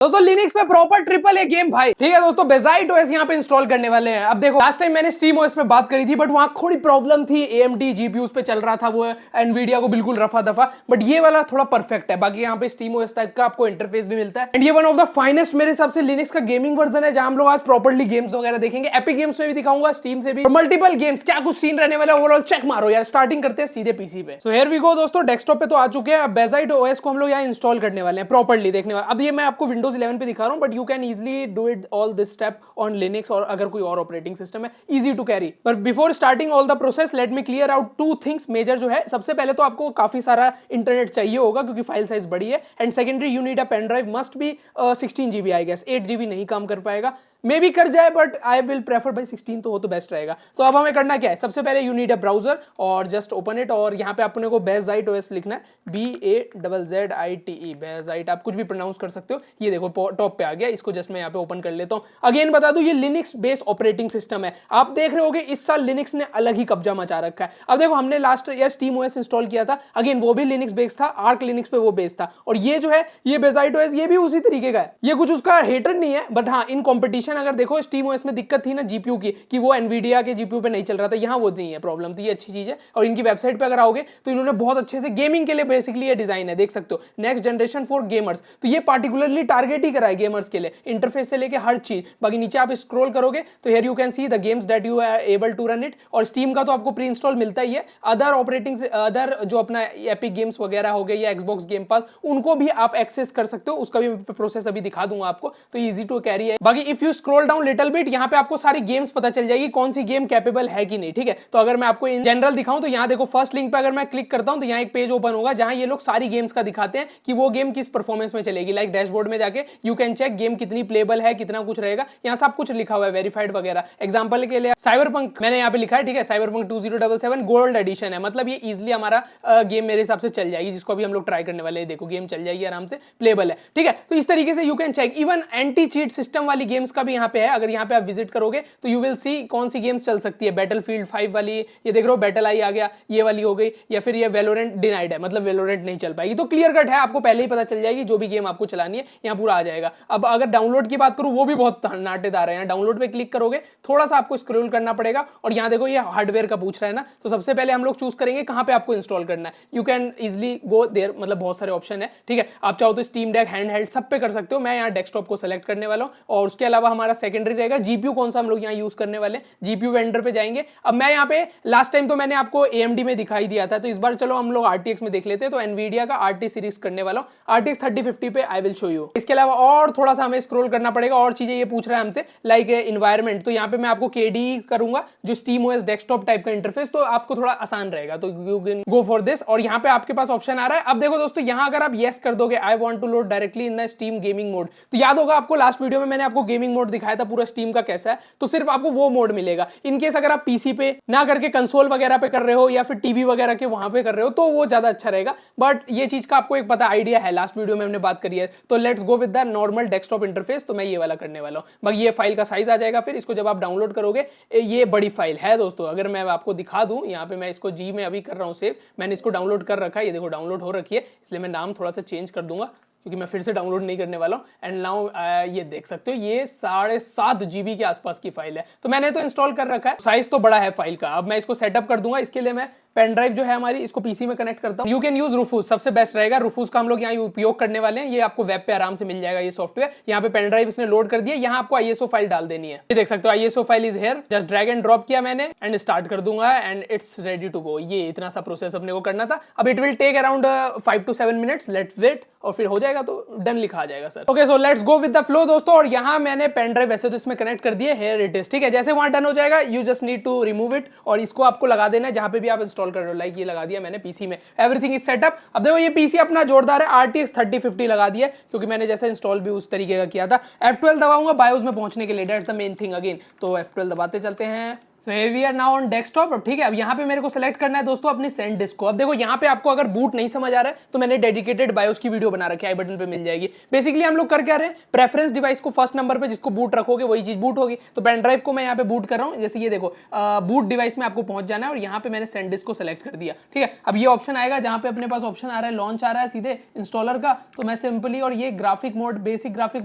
दोस्तों लिनक्स पे proper triple A game भाई, ठीक है दोस्तों, बेजाइट ओएस यहाँ पे इंस्टॉल करने वाले हैं। अब देखो लास्ट टाइम मैंने स्टीम ओएस पे बात करी थी, बट वहां थोड़ी प्रॉब्लम थी, एएमडी जीपीयूज पे चल रहा था वो एनवीडिया को बिल्कुल रफा दफा, बट ये वाला थोड़ा परफेक्ट है। बाकी यहाँ पे स्टीम ओएस टाइप का आपको इंटरफेस भी मिलता है, एंड ये वन ऑफ द फाइनेस्ट मेरे हिसाब से लिनक्स का गेमिंग वर्जन है, जहां हम लोग आज प्रॉपर्ली गेम्स वगैरह देखेंगे। एपिक गेम्स में भी दिखाऊंगा, स्टीम से भी, मल्टीपल गेम्स, क्या कुछ सीन रहने वाला है ओवरऑल चेक मारो यार। स्टार्टिंग करते हैं सीधे पीसी पे। सो हियर वी गो दोस्तों, डेस्कटॉप पे तो आ चुके हैं। अब बेजाइट ओएस को हम लोग यहाँ इंस्टॉल करने वाले हैं, प्रॉपर्ली देखने वाले। अब ये मैं आपको विंडोज 11 पे दिखा रहा हूँ, but you can easily do it all this step on Linux, और अगर कोई और ऑपरेटिंग सिस्टम है, easy to carry. But before starting all the process, let me clear out two things major जो है। सबसे पहले तो आपको काफी सारा इंटरनेट चाहिए होगा, क्योंकि फाइल साइज बड़ी है, and secondary you need a pen drive, must be 16 GB I guess. 8 GB नहीं काम कर पाएगा, मे भी कर जाए, बट आई विल प्रेफर भाई 16 तो हो तो बेस्ट रहेगा। तो अब हमें करना क्या है, सबसे पहले यू नीड अ ब्राउजर और जस्ट ओपन इट, और यहाँ पे अपने को बेजाइट ओएस लिखना है, BAZZITE, बेजाइट, आप कुछ भी प्रोनाउंस कर सकते हो। ये देखो टॉप पे आ गया, इसको जस्ट मैं यहाँ पे ओपन कर लेता हूँ। अगेन बता दूं, ये लिनक्स बेस्ड ऑपरेटिंग सिस्टम है। आप देख रहे होगे इस साल लिनक्स ने अलग ही कब्जा मचा रखा है। अब देखो हमने last year steam OS install किया था, अगेन वो भी लिनक्स बेस्ड था, आर्क लिनक्स पे वो बेस्ड था, और ये जो है ये बेजाइट ओएस ये भी उसी तरीके का है। ये कुछ उसका हेटर नहीं है, बट हाँ इन कॉम्पिटिशन अगर देखो स्टीम ओएस में दिक्कत थी ना जीपीयू की, कि वो एनवीडिया के जीपीयू पे नहीं चल रहा था, यहाँ वो नहीं है प्रॉब्लम, तो ये अच्छी चीज है। और इनकी वेबसाइट पे अगर आओगे तो इन्होंने बहुत अच्छे से गेमिंग के लिए बेसिकली ये डिजाइन है, देख सकते हो, नेक्स्ट जनरेशन फॉर गेमर्स। तो ये पार्टिकुलरली टारगेट ही करा है गेमर्स के लिए, इंटरफेस से लेके हर चीज। बाकी नीचे आप स्क्रॉल करोगे तो here you can see the games that you are able to run it, और स्टीम का तो आपको प्री इंस्टॉल मिलता ही है। अदर ऑपरेटिंग अदर जो अपना एपिक गेम्स वगैरह हो गए या एक्सबॉक्स गेम पास, उनको भी आप एक्सेस कर सकते हो, उसका भी प्रोसेस अभी दिखा दूंगा आपको, तो इजी टू कैरी है। बाकी if you scroll down little bit, यहाँ पे आपको सारी गेम्स पता चल जाएगी कौन सी गेम कैपेबल है कि नहीं, ठीक है। तो अगर मैं आपको इन जनरल दिखाऊं तो यहाँ देखो फर्स्ट लिंक पे अगर मैं क्लिक करता हूं तो यहाँ एक पेज ओपन होगा, जहां ये लोग सारी गेम्स का दिखाते हैं कि वो गेम किस परफॉर्मेंस में चलेगी। लाइक डैशबोर्ड में जाके यू कैन चेक गेम कितनी प्लेबल है, कितना कुछ रहेगा, यहाँ सब कुछ लिखा हुआ है, वेरीफाइड वगैरह। एग्जाम्पल के लिए साइबरपंक मैंने यहाँ पे लिखा है, ठीक है, साइबरपंक 2077 गोल्ड एडिशन है, मतलब ये इजिली हमारा गेम मेरे हिसाब से चल जाएगी, जिसको अभी हम लोग ट्राई करने वाले हैं। देखो गेम चल जाएगी आराम से, प्लेबल है, ठीक है। तो इस तरीके से you can check. Even anti cheat system वाली गेम्स का भी यहाँ पे है, अगर यहाँ पे आप विजिट करोगे तो यू विल सी कौन सी गेम्स चल सकती है। बैटलफील्ड 5 वाली, ये देख रहे हो बैटल आई आ गया, ये वाली हो गई, या फिर ये वेलोरेंट डिनाइड है, मतलब वेलोरेंट नहीं चल पाएगी। तो क्लियर कट है, आपको पहले ही पता चल जाएगी, जो भी गेम आपको चलानी है यहाँ पूरा आ जाएगा। अब अगर डाउनलोड की बात करूँ, वो भी बहुत नाटेदार है। डाउनलोड पे क्लिक करोगे, थोड़ा सा आपको स्क्रॉल करना पड़ेगा, और यहाँ देखो ये हार्डवेयर का पूछ रहा है ना, तो सबसे पहले हम लोग चूज करेंगे कहाँ पे आपको इंस्टॉल करना है। You can easily go there, मतलब बहुत सारे ऑप्शन है, ठीक है। आप चाहो तो स्टीम डेक, हैंड हेल्ड सब पे कर सकते हो। मैं यहाँ डेस्कटॉप को सेलेक्ट करने वाला हूँ, और उसके अलावा हमारा सेकेंडरी रहेगा जीपीयू, कौन सा हम लोग यहाँ यूज करने वाले, जीपीयू वेंडर पे जाएंगे। अब मैं यहाँ पे लास्ट टाइम तो मैंने आपको AMD में दिखाई दिया था, तो इस बार चलो हम लोग RTX में देख लेते हैं। तो एनवीडिया का RT सीरीज करने वाला हूँ, RTX 3050 पे आई विल शो यू। इसके अलावा और थोड़ा सा हमें स्क्रॉल करना पड़ेगा, और चीजें ये पूछ रहा है हमसे, लाइक एनवायरमेंट। तो यहाँ पे मैं आपको KDE करूंगा, जो स्टीम ओएस डेस्कटॉप टाइप का इंटरफेस, तो आपको थोड़ा आसान रहेगा, तो you can go for this. और यहाँ पे आपके पास ऑप्शन आ रहा है। अब देखो दोस्तों, यहाँ अगर आप येस कर दोगे, I want to load directly in the Steam gaming mode, तो याद होगा आपको लास्ट वीडियो में मैंने आपको गेमिंग मोड दिखाया था पूरा स्टीम का कैसा है, तो सिर्फ आपको वो मोड मिलेगा। इनकेस अगर आप पीसी पे ना करके कंसोल वगैरह पे कर रहे हो, या फिर टीवी वगैरह के वहां पे कर रहे हो, तो वो ज्यादा अच्छा रहेगा। बट ये चीज का आपको एक पता आइडिया है, लास्ट वीडियो में हमने बात करी है। तो let's go with the normal desktop interface, तो मैं ये वाला करने वाला हूँ। बाकी ये फाइल का साइज आ जाएगा, फिर इसको जब आप डाउनलोड करोगे, ये बड़ी फाइल है दोस्तों। अगर मैं आपको दिखा दूं, यहाँ पे मैं इसको जी में अभी कर रहा हूँ सेव, मैंने इसको डाउनलोड कर रखा है, ये देखो डाउनलोड हो रखी है, इसलिए मैं नाम थोड़ा सा चेंज कर दूंगा, क्योंकि मैं फिर से डाउनलोड नहीं करने वाला हूँ। एंड नाउ ये देख सकते हो, ये 7.5 GB के आसपास की फाइल है, तो मैंने तो इंस्टॉल कर रखा है। साइज तो बड़ा है फाइल का। अब मैं इसको सेटअप कर दूंगा, इसके लिए मैं पेन ड्राइव जो है हमारी, इसको पीसी में कनेक्ट करता हूँ। यू कैन यूज रूफूस, सबसे बेस्ट रहेगा। रूफूस का हम लोग यहाँ उपयोग करने वाले हैं, ये आपको वेब पे आराम से मिल जाएगा ये सॉफ्टवेयर। यहाँ पे पेन ड्राइव इसने लोड कर दिया, यहाँ आपको ISO फाइल डाल देनी है। ये देख सकते हो ISO file is here, just drag and drop किया मैंने, एंड स्टार्ट कर दूंगा, and it's ready to go. ये इतना सा प्रोसेस अपने को करना था। अब it will take around 5 to 7 minutes, let's wait, और फिर हो जाएगा तो डन लिखा आ जाएगा sir. Okay, so let's go with the flow दोस्तों। और यहाँ मैंने पेन ड्राइव वैसे तो इसमें कनेक्ट कर दिए, हियर इट इज, ठीक है। जैसे वहां डन हो जाएगा, you just need to remove it, और इसको आपको लगा देना है जहां पे भी आप इंस्टॉल कर रहे हो। लाइक ये लगा दिया मैंने पीसी में, एवरीथिंग इज सेटअप। अब देखो ये पीसी अपना जोरदार है, RTX 3050 लगा दिया, क्योंकि मैंने जैसे इंस्टॉल भी उस तरीके का किया था। F12 दबाऊंगा बायोस में पहुंचने के लिए, that's the main thing again. तो F12 दबाते चलते हैं, so we are now on desktop. ठीक है, अब यहाँ पे मेरे को सेलेक्ट करना है दोस्तों अपनी SanDisk को। अब देखो यहाँ पे आपको अगर बूट नहीं समझ आ रहा है तो मैंने डेडिकेटेड बायोस की वीडियो बना रखी है, आई बटन पे मिल जाएगी। बेसिकली हम लोग कर क्या रहे हैं, प्रेफरेंस डिवाइस को फर्स्ट नंबर पे जिसको बूट रखोगे वही चीज बूट होगी। तो पेन ड्राइव को मैं यहाँ पे बूट कर रहा हूँ, जैसे ये देखो बूट डिवाइस में आपको पहुंच जाना है और यहाँ पे मैंने SanDisk को सेलेक्ट कर दिया। ठीक है, अब ये ऑप्शन आएगा जहाँ पे अपने पास ऑप्शन आ रहा है लॉन्च आ रहा है सीधे इंस्टॉलर का। तो मैं सिंपली, और ये graphic mode, basic graphic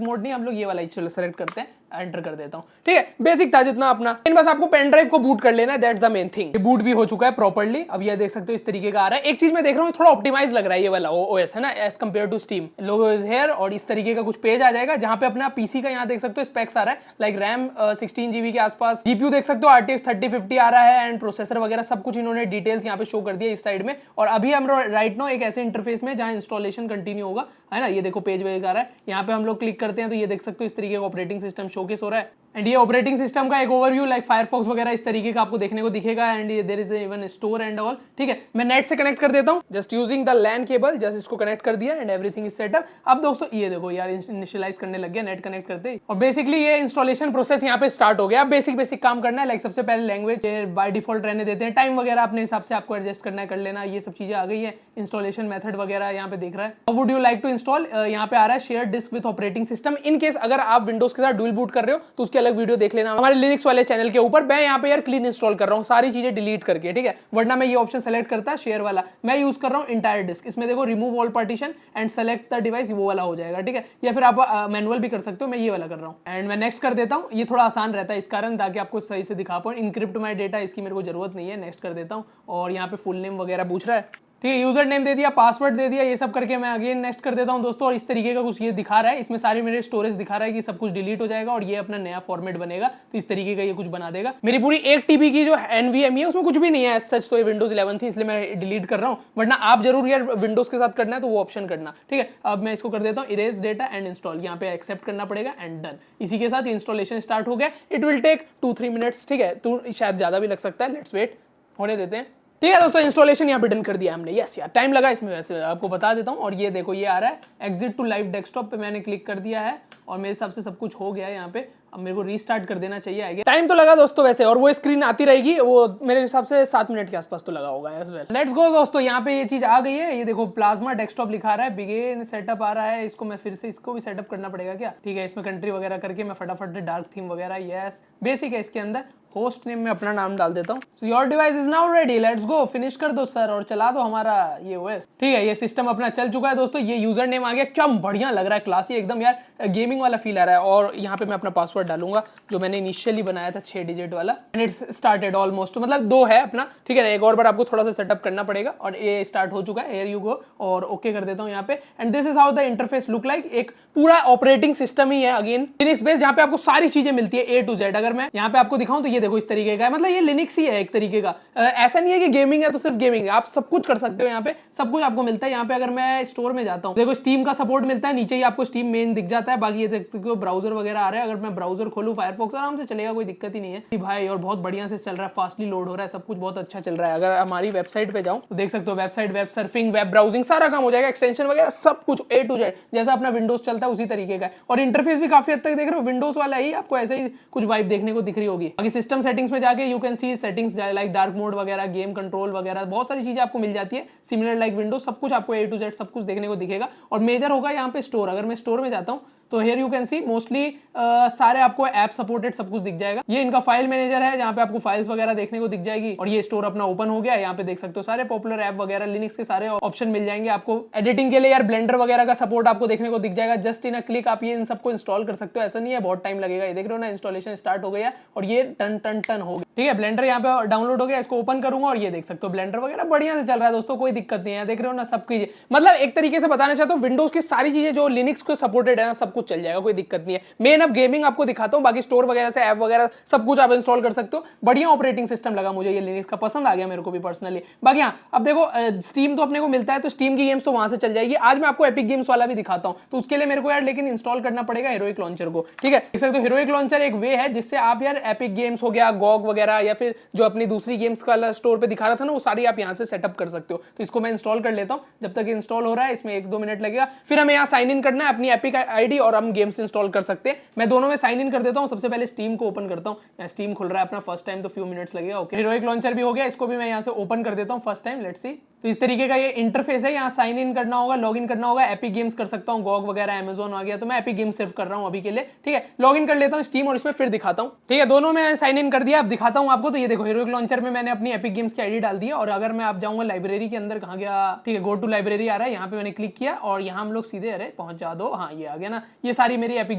mode नहीं, हम लोग ये वाला ही सेलेक्ट करते हैं, एंटर कर देता हूं। ठीक है, बेसिक था जितना अपना, बस आपको पेन ड्राइव को बूट कर लेना है, दैट्स द मेन थिंग। ये बूट भी हो चुका है प्रॉपर्ली। अब ये देख सकते हो इस तरीके का आ रहा है। एक चीज मैं देख रहा हूँ थोड़ा ऑप्टिमाइज लग रहा है ये वाला ओएस है ना, as compare to Steam. Logo is here और इस तरीके का कुछ पेज आ जाएगा जहां पे अपना पीसी का यहाँ देख सकते हो स्पेक्स आ रहा है, लाइक रैम 16 GB के आसपास, जीपीयू देख सकते हो RTX 3050 आ रहा है, एंड प्रोसेसर वगैरह सब कुछ इन्होंने डिटेल्स यहाँ पे शो कर दिया इस साइड में। और अभी हम राइट नो एक ऐसे इंटरफेस में जहां इंस्टॉलेशन कंटिन्यू होगा, है ना। ये देखो पेज वेज आ रहा है, यहाँ पे हम लोग क्लिक करते हैं तो ये देख सकते हो इस तरीके का ऑपरेटिंग सिस्टम शोकेस हो रहा है। एंड ये ऑपरेटिंग सिस्टम का एक ओवरव्यू लाइक फायरफॉक्स वगैरह इस तरीके का आपको देखने को दिखेगा। And there is even store and all. ठीक है, मैं नेट से कनेक्ट कर देता हूँ, just using the LAN cable, just इसको कनेक्ट कर दिया एंड एवरीथिंग इज सेटअप। अब दोस्तों ये देखो यार इनिशियलाइज करने लग गया नेट कनेक्ट करते ही, और बेसिकली ये इंस्टॉलेशन प्रोसेस यहाँ पे स्टार्ट हो गया। अब बेसिक काम करना है, लाइक सबसे पहले लैंग्वेज बाय डिफॉल्ट रहने देते हैं, टाइम वगैरह अपने हिसाब से आपको एडजस्ट करना है, कर लेना, ये सब चीजें आ गई है। इंस्टॉलेशन मेथड वगैरह यहाँ पे दिख रहा है। How would you like to install, यहाँ पे आ रहा है share disk with operating system. In case अगर आप विंडोज के साथ डुअल बूट कर रहे हो तो उसकी अलग वीडियो देख लेना हमारे लिनक्स वाले चैनल के ऊपर। मैं यहाँ पे यार क्लीन इंस्टॉल कर रहा हूँ, सारी चीजें डिलीट करके। ठीक है, वरना मैं ये ऑप्शन सेलेक्ट करता है शेयर वाला, मैं यूज कर रहा हूँ इंटायर डिस्क। इसमें देखो remove all partition and select the device, वो वाला हो जाएगा। ठीक है, या फिर आप मैनुअल भी कर सकते हो, मैं ये वाला कर रहा हूँ। एंड मैं नेक्स्ट कर देता हूँ, ये थोड़ा आसान रहता है इस कारण, ताकि आपको सही से दिखा पाऊँ। इनक्रिप्ट माई डेटा इसकी मेरे को जरूरत नहीं है, नेक्स्ट कर देता हूँ। और यहाँ पे फुल नेम वगैरह पूछ रहा है। ठीक है, यूजर नेम दे दिया, पासवर्ड दे दिया, ये सब करके मैं अगेन नेक्स्ट कर देता हूं दोस्तों। और इस तरीके का कुछ ये दिखा रहा है, इसमें सारी मेरे स्टोरेज दिखा रहा है कि सब कुछ डिलीट हो जाएगा और ये अपना नया फॉर्मेट बनेगा। तो इस तरीके का ये कुछ बना देगा। मेरी पूरी 1 TB की जो NVMe है उसमें कुछ भी नहीं है सच, तो ये विंडोज 11 थी इसलिए मैं डिलीट कर रहा हूँ। वरना आप जरूर यार विंडोज के साथ करना है तो वो ऑप्शन करना। ठीक है, अब मैं इसको कर देता हूँ इरेज डेटा एंड इंस्टॉल, यहाँ पे एक्सेप्ट करना पड़ेगा एंड डन। इसी के साथ इंस्टॉलेशन स्टार्ट हो गया। It will take 2-3 minutes. ठीक है, तो शायद ज्यादा भी लग सकता है, लेट्स वेट, होने देते हैं। ठीक है दोस्तों, इंस्टॉलेशन यहाँ पे डन कर दिया हमने। यस यार टाइम लगा इसमें, वैसे आपको बता देता हूँ। और ये देखो ये आ रहा है एग्जिट टू लाइव डेस्कटॉप पे मैंने क्लिक कर दिया है और मेरे हिसाब से सब कुछ हो गया है यहाँ पे। अब मेरे को रीस्टार्ट कर देना चाहिए आगे। टाइम तो लगा दोस्तों वैसे, और वो स्क्रीन आती रहेगी, वो मेरे हिसाब से 7 मिनट के आसपास तो लगा होगा एज वेल। लेट्स गो दोस्तों, यहाँ पे ये चीज आ गई है। ये देखो प्लाज्मा डेस्कटॉप लिखा रहा है, बिगिन सेटअप आ रहा है। इसको मैं फिर से इसको भी सेटअप करना पड़ेगा क्या? ठीक है, इसमें कंट्री वगैरह करके मैं फटाफट डार्क थीम वगैरह, यस बेसिक है इसके अंदर। होस्ट नेम में अपना नाम डाल देता हूँ। So your device is now ready, let's go, finish कर दो सर और चला दो हमारा ये ओएस। ठीक है, ये सिस्टम अपना चल चुका है दोस्तों। ये यूजर नेम आ गया, क्या बढ़िया लग रहा है, क्लासी एकदम यार, गेमिंग वाला फील आ रहा है। और यहाँ पे मैं अपना पासवर्ड डालूंगा जो मैंने इनिशियली बनाया था 6 डिजिट वाला। एंड इट्स स्टार्टेड ऑलमोस्ट, मतलब 2 है अपना। ठीक है ना, एक और बार आपको थोड़ा सा सेटअप करना पड़ेगा। और ये स्टार्ट हो चुका है, हियर यू गो, और ओके कर देता हूँ यहाँ पे। And this is how the interface look like. एक पूरा ऑपरेटिंग सिस्टम ही है अगेन लिनक्स बेस्ड, जहाँ पे आपको सारी चीजें मिलती है A to Z। अगर मैं यहाँ पे आपको दिखाऊं तो ये देखो इस तरीके का है, मतलब ये लिनक्स ही है एक तरीके का। ऐसा नहीं है कि गेमिंग है तो सिर्फ गेमिंग है, आप सब कुछ कर सकते हो। यहाँ पे सब कुछ आपको मिलता है। यहाँ पे अगर मैं स्टोर में जाता हूँ, देखो स्टीम का सपोर्ट मिलता है, नीचे ही आपको स्टीम मेन दिख जाता है। बाकी ये देखो ब्राउजर वगैरह आ रहा है। अगर मैं ब्राउजर खोलूँ फायरफॉक्स आराम से चलेगा, कोई दिक्कत ही नहीं है भाई। और बहुत बढ़िया से चल रहा है, फास्टली लोड हो रहा है, सब कुछ बहुत अच्छा चल रहा है। अगर हमारी वेबसाइट पे जाऊँ तो देख सकते हो website, web surfing, web browsing सारा काम हो जाएगा, एक्सटेंशन वगैरह सब कुछ A to Z जैसा अपना विंडोज चलता है उसी तरीके का है। और इंटरफेस भी काफी हद तक देख रहे हो विंडोज वाला ही, आपको ऐसे ही कुछ वाइब देखने को दिख रही होगी। बाकी सिस्टम सेटिंग्स में जाके you can C settings like dark mode वगैरह, गेम कंट्रोल वगैरह, बहुत सारी चीजें आपको मिल जाती है सिमिलर लाइक विंडोज। सब कुछ आपको A to Z सब कुछ देखने को दिखेगा। और मेजर होगा यहाँ पे स्टोर। अगर मैं स्टोर में जाता हूँ तो here you can C mostly सारे आपको ऐप सपोर्टेड सब कुछ दिख जाएगा। ये इनका फाइल मैनेजर है जहाँ पे आपको फाइल्स वगैरह देखने को दिख जाएगी। और ये स्टोर अपना ओपन हो गया, यहाँ पे देख सकते हो सारे पॉपुलर ऐप वगैरह लिनक्स के सारे ऑप्शन मिल जाएंगे आपको। एडिटिंग के लिए यार ब्लेंडर वगैरह का सपोर्ट आपको देखने को दिख जाएगा। जस्ट इन अ क्लिक आप ये इन सबको इंस्टॉल कर सकते हो, ऐसा नहीं है बहुत टाइम लगेगा। ये देख रहे हो ना, इंस्टॉलेशन स्टार्ट हो गया और ये टन टन टन हो गया। ठीक है, ब्लेंडर यहाँ पे डाउनलोड हो गया, इसको ओपन करूंगा और ये देख सकते हो ब्लेंडर वगैरह बढ़िया से चल रहा है दोस्तों, कोई दिक्कत नहीं है। देख रहे हो ना सब चीजें, मतलब एक तरीके से बताना चाहता हूँ विंडोज की सारी चीजें जो लिनक्स को सपोर्टेड है ना, सब कुछ चल जाएगा, कोई दिक्कत नहीं है। मेन अब गेमिंग आपको दिखाता हूँ, बाकी स्टोर वगैरह से ऐप वगैरह सब कुछ आप इंस्टॉल कर सकते हो। बढ़िया ऑपरेटिंग सिस्टम लगा मुझे ये लिनक्स का, पसंद आ गया मेरे को भी पर्सनली। बाकी हाँ, अब देखो स्टीम तो अपने को मिलता है तो स्टीम की गेम्स तो वहां से चल जाएगी। आज मैं आपको एपिक गेम्स वाला भी दिखाता हूँ, तो उसके लिए मेरे को यार लेकिन इंस्टॉल करना पड़ेगा हेरोइक लॉन्चर को। ठीक है, देख सकते हो हेरोइक लॉन्चर एक वे है जिससे आप यार एपिक गेम्स हो गया, गॉग वगैरह, या फिर जो अपनी दूसरी गेम्स का स्टोर पे दिखा रहा था ना, वो सारी आप यहाँ से सेटअप कर सकते हो। तो इसको मैं इंस्टॉल कर लेता हूँ। जब तक इंस्टॉल हो रहा है इसमें 1-2 मिनट लगेगा। फिर हमें यहाँ साइन इन करना है अपनी एपिक आईडी और हम गेम्स इंस्टॉल कर सकते हैं। मैं दोनों में साइन इन कर देता हूँ। सबसे पहले स्टीम को ओपन करता हूँ। स्टीम खुल रहा है अपना फर्स्ट टाइम, तो फ्यू मिनट्स लगेगा। ओके, हीरोइक लॉन्चर भी हो गया, इसको भी मैं यहाँ से ओपन कर देता हूँ फर्स्ट टाइम। Let's see. तो इस तरीके का ये इंटरफेस है। यहाँ साइन इन करना होगा, लॉग इन करना होगा। एपिक गेम्स कर सकता हूँ, गॉग वगैरह, अमेजोन आ गया, तो मैं एपिक गेम्स सेव कर रहा हूँ अभी के लिए। ठीक है, लॉग इन कर लेता हूँ स्टीम और इसमें फिर दिखाता हूँ। ठीक है, दोनों में साइन इन कर दिया। अब दिखाता हूँ आपको। तो ये देखो, हीरोइक लॉन्चर में मैंने अपनी एपिक गेम्स की आईडी डाल दी है। और अगर मैं आप जाऊंगा लाइब्रेरी के अंदर, कहाँ गया, ठीक है, गो टू लाइब्रेरी आ रहा है, यहाँ पे मैंने क्लिक किया और यहाँ हम लोग सीधे, अरे पहुंचा दो, हाँ ये आ गया ना, ये सारी मेरी एपिक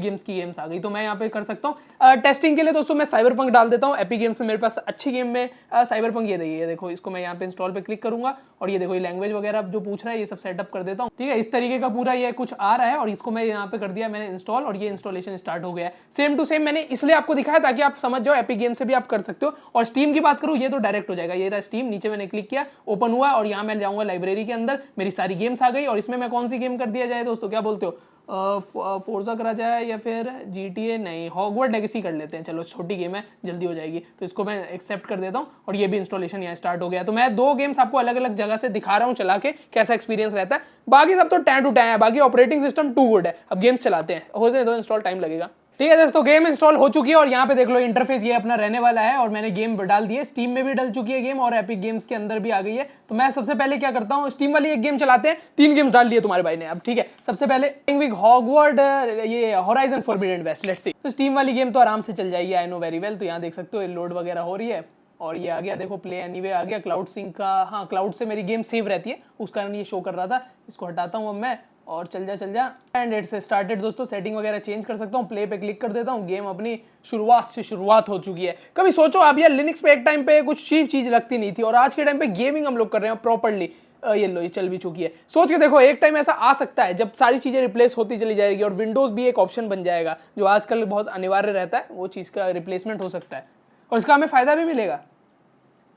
गेम्स की गेम्स आ गई। तो मैं यहाँ पे कर सकता हूँ टेस्टिंग के लिए। दोस्तों मैं साइबरपंक डाल देता हूँ एपिक गेम्स में। मेरे पास अच्छी गेम में साइबरपंक, ये देखो, इसको मैं यहाँ पे इंस्टॉल पे क्लिक करूंगा और ये देखो, ये लैंग्वेज वगैरह जो पूछ रहा है ये सब सेटअप कर देता हूँ। ठीक है, इस तरीके का पूरा ये कुछ आ रहा है और इसको मैं यहाँ पे कर दिया मैंने इंस्टॉल और ये इंस्टॉलेशन स्टार्ट हो गया है। सेम टू सेम मैंने इसलिए आपको दिखाया ताकि आप समझ जाओ एपिक गेम से भी आप कर सकते हो। और स्टीम की बात करूँ, ये तो डायरेक्ट हो जाएगा। ये रहा स्टीम, नीचे मैंने क्लिक किया, ओपन हुआ और यहाँ मैं जाऊंगा लाइब्रेरी के अंदर, मेरी सारी गेम्स आ गई। और इसमें मैं कौन सी गेम कर दिया जाए दोस्तों, क्या बोलते हो, फोर्जा करा जाए या फिर GTA, नहीं हॉगवर्ट लेगेसी कर लेते हैं। चलो छोटी गेम है, जल्दी हो जाएगी, तो इसको मैं एक्सेप्ट कर देता हूँ और ये भी इंस्टॉलेशन यहाँ स्टार्ट हो गया। तो मैं दो गेम्स आपको अलग अलग जगह से दिखा रहा हूँ चला के, कैसा एक्सपीरियंस रहता है। बाकी सब तो टैन टू टैन है, बाकी ऑपरेटिंग सिस्टम टू गुड है। अब गेम्स चलाते हैं, हो जाए तो इंस्टॉल टाइम लगेगा। ठीक है दोस्तों, गेम इंस्टॉल हो चुकी है और यहाँ पे देख लो इंटरफेस ये अपना रहने वाला है। और मैंने गेम डाल दी है, स्टीम में भी डल चुकी है गेम और एपिक गेम्स के अंदर भी आ गई है। तो मैं सबसे पहले क्या करता हूँ, स्टीम वाली एक गेम चलाते हैं। 3 गेम्स डाल लिए तुम्हारे भाई ने अब। ठीक है, सबसे पहले हॉगवर्ट, ये Horizon Forbidden West, let's see. तो स्टीम वाली गेम तो आराम से चल जाएगी, आई नो वेरी वेल। तो यहाँ देख सकते हो लोड वगैरह हो रही है और ये आ गया, देखो प्ले एनीवे आ गया। क्लाउड सिंक का, हाँ क्लाउड से मेरी गेम सेव रहती है, उस कारण ये शो कर रहा था। इसको हटाता हूँ अब मैं और चल जा एंड इट्स स्टार्टेड। दोस्तों सेटिंग वगैरह चेंज कर सकता हूँ, प्ले पे क्लिक कर देता हूँ। गेम अपनी शुरुआत हो चुकी है। कभी सोचो आप यार, लिनक्स पे एक टाइम पे कुछ चीप चीज लगती नहीं थी और आज के टाइम पे गेमिंग हम लोग कर रहे हैं प्रॉपर्ली। ये लो, ये चल भी चुकी है। सोच के देखो, एक टाइम ऐसा आ सकता है जब सारी चीजें रिप्लेस होती चली जाएगी और विंडोज भी एक ऑप्शन बन जाएगा, जो आजकल बहुत अनिवार्य रहता है। वो चीज का रिप्लेसमेंट हो सकता है और इसका हमें फायदा भी मिलेगा।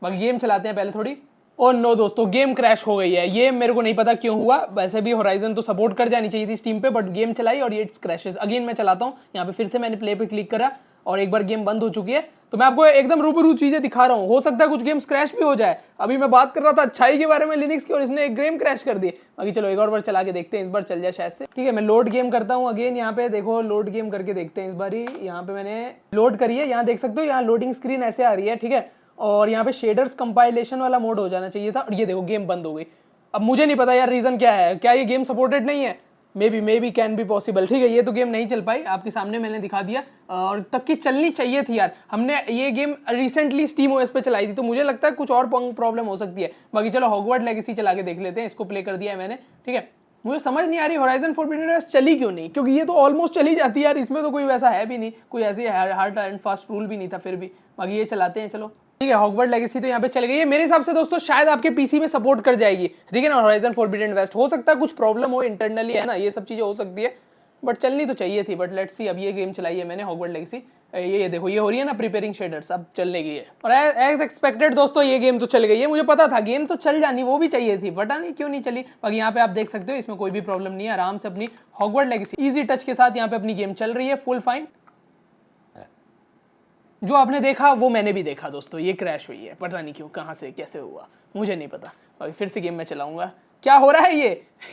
बाकी गेम चलाते हैं पहले थोड़ी। और नो दोस्तों, गेम क्रैश हो गई है। ये मेरे को नहीं पता क्यों हुआ, वैसे भी होराइजन तो सपोर्ट कर जानी चाहिए थी स्टीम पे, बट गेम चलाई और ये क्रैशेस। अगेन मैं चलाता हूँ, यहाँ पे फिर से मैंने प्ले पे क्लिक करा और एक बार गेम बंद हो चुकी है। तो मैं आपको एकदम रूबरू चीजें दिखा रहा हूँ, हो सकता है कुछ गेम्स क्रैश भी हो जाए। अभी मैं बात कर रहा था अच्छाई के बारे में लिनक्स की और इसने एक गेम क्रैश कर दी। बाकी चलो एक और बार चला के देखते हैं, इस बार चल जाए शायद से। ठीक है, मैं लोड गेम करता हूँ अगेन। यहाँ पे देखो, लोड गेम करके देखते हैं इस बार ही। यहाँ पे मैंने लोड करी है, यहाँ देख सकते हो, यहाँ लोडिंग स्क्रीन ऐसे आ रही है। ठीक है, और यहाँ पे शेडर्स कंपाइलेशन वाला मोड हो जाना चाहिए था और ये देखो गेम बंद हो गई। अब मुझे नहीं पता यार रीजन क्या है, क्या ये गेम सपोर्टेड नहीं है, may be can be possible. ठीक है, ये तो गेम नहीं चल पाई, आपके सामने मैंने दिखा दिया और तक की चलनी चाहिए थी यार। हमने ये गेम रिसेंटली स्टीम ओएस पे चलाई थी, तो मुझे लगता है कुछ और प्रॉब्लम हो सकती है। बाकी चलो हॉगवर्ट लेगेसी चला के देख लेते हैं, इसको प्ले कर दिया है मैंने। ठीक है, मुझे समझ नहीं आ रही होराइजन फॉरबिडन वेस्ट चली क्यों नहीं, क्योंकि ये तो ऑलमोस्ट चली जाती है यार। इसमें तो कोई वैसा है भी नहीं, कोई ऐसे हार्ड एंड फास्ट रूल भी नहीं था फिर भी। बाकी ये चलाते हैं चलो। ठीक है, हॉगवर्ट लेगेसी तो यहाँ पे चल गई है। मेरे हिसाब से दोस्तों शायद आपके पीसी में सपोर्ट कर जाएगी। ठीक है ना, होराइजन फॉरबिडन वेस्ट। हो सकता है कुछ प्रॉब्लम हो इंटरनली, है ना, ये सब चीजें हो सकती है, बट चलनी तो चाहिए थी। बट लेट्स सी, अब ये गेम चलाई है मैंने हॉगवर्ट लेगेसी। ये देखो, ये हो रही है ना प्रिपेयरिंग शेडर्स, अब चलने की है। और एज एक्सपेक्टेड दोस्तों ये गेम तो चल गई है। मुझे पता था गेम तो चल जानी, वो भी चाहिए थी, पता नहीं क्यों नहीं चली। बाकी यहाँ पे आप देख सकते हो, इसमें कोई भी प्रॉब्लम नहीं है। आराम से अपनी हॉगवर्ट लेगेसी इजी टच के साथ यहाँ पे अपनी गेम चल रही है, फुल फाइन। जो आपने देखा वो मैंने भी देखा दोस्तों, ये क्रैश हुई है, पता नहीं क्यों, कहाँ से कैसे हुआ मुझे नहीं पता। बाकी फिर से गेम में चलाऊंगा, क्या हो रहा है ये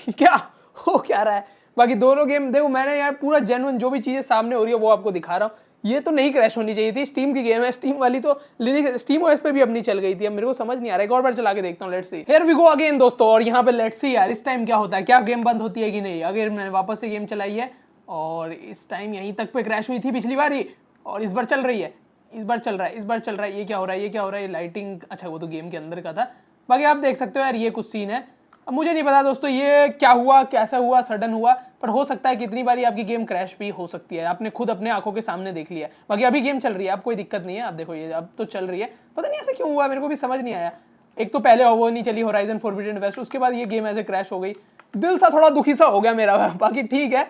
क्या हो क्या रहा है। बाकी दोनों गेम देखो, मैंने यार पूरा जेन्युइन जो भी चीजें सामने हो रही है वो आपको दिखा रहा हूँ। ये तो नहीं क्रैश होनी चाहिए थी, स्टीम की गेम है, स्टीम वाली तो लिनक्स स्टीम ओएस पे भी अपनी चल गई थी। अब मेरे को समझ नहीं आ रहा है, एक और बार चला के देखता हूँ। Let's see, here we go again दोस्तों। और यहाँ पे लेट्स सी यार, इस टाइम क्या होता है, क्या गेम बंद होती है कि नहीं। अगर मैंने वापस से गेम चलाई है और इस टाइम यहीं तक पे क्रैश हुई थी पिछली बार ही, और इस बार चल रही है, इस बार चल रहा है। ये क्या हो रहा है, ये क्या हो रहा है, लाइटिंग, अच्छा वो तो गेम के अंदर का था। बाकी आप देख सकते हो यार, ये कुछ सीन है। अब मुझे नहीं पता दोस्तों ये क्या हुआ, कैसा हुआ, सडन हुआ, पर हो सकता है कितनी बारी आपकी गेम क्रैश भी हो सकती है। आपने खुद अपने आंखों के सामने देख लिया। बाकी अभी गेम चल रही है, अब कोई दिक्कत नहीं है। अब देखो ये अब तो चल रही है, पता नहीं ऐसा क्यों हुआ, मेरे को भी समझ नहीं आया। एक तो पहले वो नहीं चली होराइजन फॉरबिडन वेस्ट, उसके बाद ये गेम ऐसे क्रैश हो गई। दिल सा थोड़ा दुखी सा हो गया मेरा। बाकी ठीक है,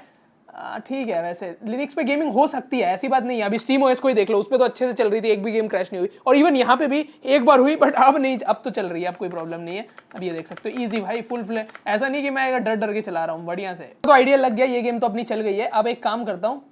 ठीक है। वैसे लिनक्स पे गेमिंग हो सकती है, ऐसी बात नहीं है। अभी स्टीम ओएस को ही देख लो, उस पर तो अच्छे से चल रही थी, एक भी गेम क्रैश नहीं हुई। और इवन यहाँ पे भी एक बार हुई, बट अब नहीं, अब तो चल रही है, अब कोई प्रॉब्लम नहीं है। अब ये देख सकते हो, इजी भाई, फुल फ्ले, ऐसा नहीं कि मैं डर डर के चला रहा हूँ, बढ़िया से। तो आइडिया लग गया, ये गेम तो अपनी चल गई है। अब एक काम करता हूँ,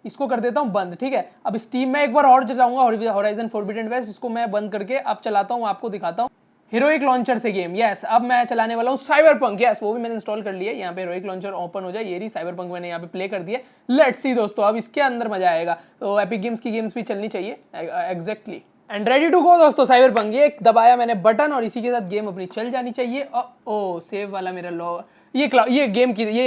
इसको कर देता हूँ बंद। ठीक है, अब स्टीम में एक बार और चलाऊंगा होराइजन फॉरबिडन वेस्ट, इसको मैं बंद करके अब चलाता हूँ, आपको दिखाता हूँ। हीरोइक लॉन्चर से गेम, यस। अब मैं चलाने वाला हूँ साइबरपंक, यस, वो भी मैंने इंस्टॉल कर लिया है। यहाँ पे हीरोइक लॉन्चर ओपन हो जाए, ये रही साइबरपंक मैंने यहाँ पे प्ले कर दिया। लेट्स सी दोस्तों, अब इसके अंदर मजा आएगा। तो एपिक गेम्स की गेम्स भी चलनी चाहिए, exactly. And ready to go दोस्तों, साइबरपंक, ये दबाया मैंने बटन और इसी के साथ गेम अपनी चल जानी चाहिए। ओ सेव वाला मेरा लॉ, ये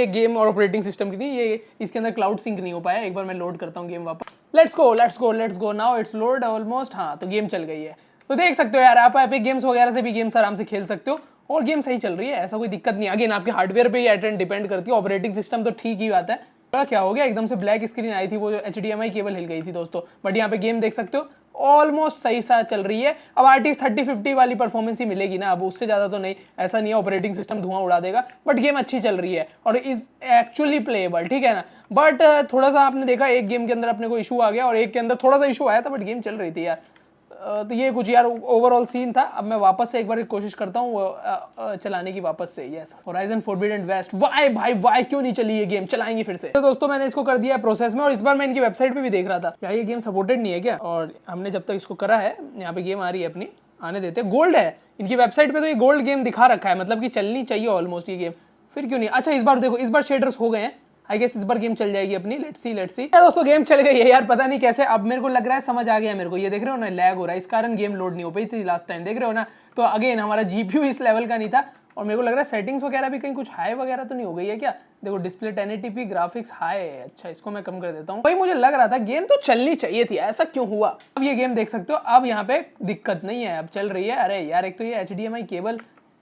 गेम और ऑपरेटिंग सिस्टम की नहीं, ये इसके अंदर क्लाउड सिंक नहीं हो पाया। एक बार मैं लोड करता हूँ गेम वापस। Let's go now, it's load almost. हाँ, तो गेम चल गई है। तो देख सकते हो यार, आप एपिक गेम्स वगैरह से भी गेम्स आराम से खेल सकते हो और गेम सही चल रही है, ऐसा कोई दिक्कत नहीं। अगेन आपके हार्डवेयर पे ही डिपेंड करती है, ऑपरेटिंग सिस्टम तो ठीक ही बात है। क्या हो गया, एकदम से ब्लैक स्क्रीन आई थी, वो HDMI केबल हिल गई थी दोस्तों। बट यहाँ पे गेम देख सकते हो ऑलमोस्ट सही सा चल रही है। अब RTX 3050 वाली परफॉर्मेंस ही मिलेगी ना, अब उससे ज़्यादा तो नहीं। ऐसा नहीं है ऑपरेटिंग सिस्टम धुआं उड़ा देगा, बट गेम अच्छी चल रही है और इज एक्चुअली प्लेएबल, ठीक है ना। बट थोड़ा सा आपने देखा, एक गेम के अंदर अपने को इशू आ गया और एक के अंदर थोड़ा सा इशू आया था, बट गेम चल रही थी यार। तो ये कुछ यार ओवरऑल सीन था। अब मैं वापस से एक बार कोशिश करता हूँ चलाने की वापस से। Yes, Horizon Forbidden West, why भाई वाई क्यों नहीं चली ये गेम, चलाएंगे फिर से। तो दोस्तों मैंने इसको कर दिया प्रोसेस में और इस बार मैं इनकी वेबसाइट पे भी देख रहा था क्या ये गेम सपोर्टेड नहीं है क्या, और हमने जब तक इसको करा है, यहाँ पे गेम आ रही है अपनी, आने देते। गोल्ड है इनकी वेबसाइट पे, तो ये गोल्ड गेम दिखा रखा है, मतलब कि चलनी चाहिए ऑलमोस्ट ये गेम। फिर क्यों नहीं, अच्छा इस बार देखो, इस बार शेडर्स हो गए हैं, आई गेस इस बार गेम चल जाएगी अपनी। लेट्स सी दोस्तों, गेम चल गई है यार, पता नहीं कैसे। अब मेरे को लग रहा है समझ आ गया मेरे को, ये देख रहे हो ना लैग हो रहा है, इस कारण गेम लोड नहीं हो पाई थी लास्ट टाइम, देख रहे हो ना। तो अगेन हमारा GPU इस लेवल का नहीं था और मेरे को लग रहा है सेटिंग्स वगैरह भी कहीं कुछ हाई वगैरह तो नहीं हो गई है क्या। देखो डिस्प्ले 1080p ग्राफिक्स हाई है, अच्छा इसको मैं कम कर देता हूँ। भाई मुझे लग रहा था गेम तो चलनी चाहिए थी, ऐसा क्यों हुआ। अब ये गेम देख सकते हो, अब यहाँ पे दिक्कत नहीं है, अब चल रही है। अरे यार, एक तो ये HDMI केबल,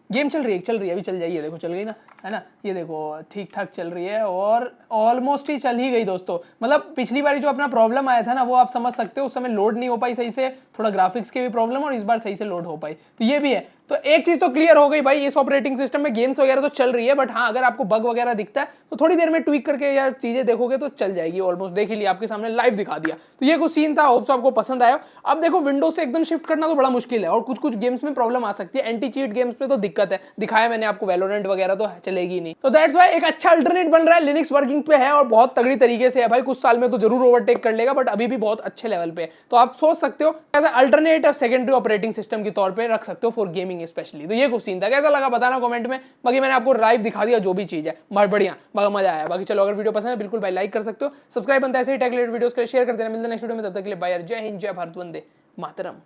गेम चल रही है, अभी चल जाइए, देखो चल गई ना, है ना। ये देखो ठीक ठाक चल रही है और ऑलमोस्ट ही चल ही गई दोस्तों। मतलब पिछली बार जो अपना प्रॉब्लम आया था ना, वो आप समझ सकते हो, उस समय लोड नहीं हो पाई सही से, थोड़ा ग्राफिक्स की भी प्रॉब्लम, और इस बार सही से लोड हो पाई, तो ये भी है। तो एक चीज तो क्लियर हो गई भाई, इस ऑपरेटिंग सिस्टम में गेम्स वगैरह तो चल रही है, बट हाँ अगर आपको बग वगैरह दिखता है तो थोड़ी देर में ट्वीक करके यार चीजें देखोगे तो चल जाएगी। ऑलमोस्ट देख ही लिया, आपके सामने लाइव दिखा दिया। तो ये कुछ सीन था, होप सो आपको पसंद आया। अब देखो विंडोज से एकदम शिफ्ट करना तो बड़ा मुश्किल है और कुछ कुछ गेम्स में प्रॉब्लम आ सकती है। एंटी चीट गेम्स पे तो दिक्कत है, दिखाया मैंने आपको, वैलोरेंट वगैरह तो चलेगी नहीं। तो दैट्स व्हाई एक अच्छा अल्टरनेट बन रहा है, लिनक्स वर्किंग पे है और बहुत तगड़ी तरीके से है भाई। कुछ साल में तो जरूर ओवरटेक कर लेगा, बट अभी भी बहुत अच्छे लेवल पे है। तो आप सोच सकते हो एज अल्टरनेट और सेकेंडरी ऑपरेटिंग सिस्टम के तौर पे रख सकते हो फॉर गेमिंग स्पेशली। तो ये कुछ सीन था, कैसा लगा बताना कमेंट में। बाकी मैंने आपको लाइव दिखा दिया जो भी चीज है, बहुत बढ़िया, मजा आया। बाकी चलो, अगर वीडियो पसंद है बिल्कुल भाई लाइक कर सकते हो, सब्सक्राइब बनता है ऐसे ही टेक रिलेटेड वीडियोस के लिए शेयर करते हैं। मिलते हैं नेक्स्ट वीडियो में, तब तक के लिए बाय, जय हिंद, जय भारत, वंदे मातरम।